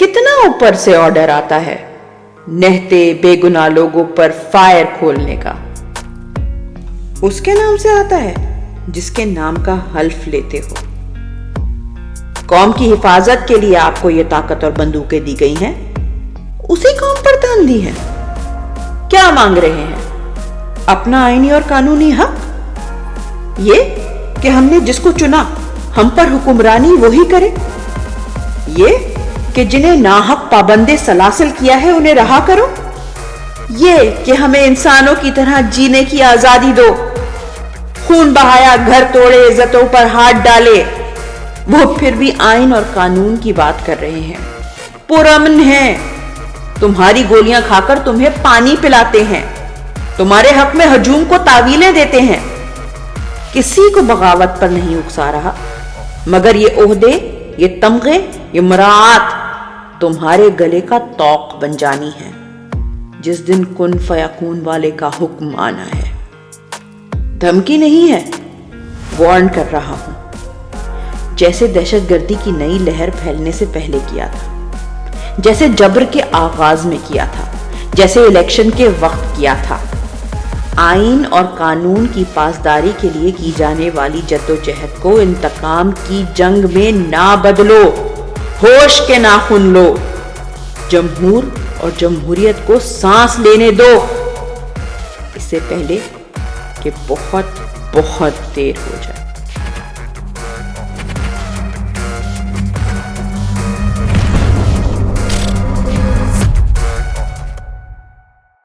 کتنا اوپر سے آرڈر آتا ہے نہتے بے گناہ لوگوں پر فائر کھولنے کا. اس کے نام سے آتا ہے جس کے نام کا حلف لیتے ہو. قوم کی حفاظت کے لیے آپ کو یہ طاقت اور بندوقیں دی گئی ہیں, اسی قوم پر تان دی ہیں. کیا مانگ رہے ہیں؟ اپنا آئینی اور قانونی حق. یہ کہ ہم نے جس کو چنا ہم پر حکمرانی وہی کرے. یہ کہ جنہیں ناحق پابندے سلاسل کیا ہے انہیں رہا کرو. یہ کہ ہمیں انسانوں کی طرح جینے کی آزادی دو. خون بہایا گھر توڑے, عزتوں پر ہاتھ ڈالے. وہ پھر بھی آئین اور قانون کی بات کر رہے ہیں. پرامن ہیں. تمہاری گولیاں کھا کر تمہیں پانی پلاتے ہیں. تمہارے حق میں ہجوم کو تعویلیں دیتے ہیں. کسی کو بغاوت پر نہیں اکسا رہا, مگر یہ عہدے, یہ تمغے, یہ مراعات تمہارے گلے کا طوق بن جانی ہے جس دن کن فیکون والے کا حکم آنا ہے. دھمکی نہیں ہے, وارن کر رہا ہوں. جیسے دہشت گردی کی نئی لہر پھیلنے سے پہلے کیا تھا, جیسے جبر کے آغاز میں کیا تھا, جیسے الیکشن کے وقت کیا تھا. آئین اور قانون کی پاسداری کے لیے کی جانے والی جدوجہد کو انتقام کی جنگ میں نہ بدلو. ہوش کے ناخن لو. جمہور اور جمہوریت کو سانس لینے دو, اس سے پہلے کہ بہت بہت دیر ہو جائے.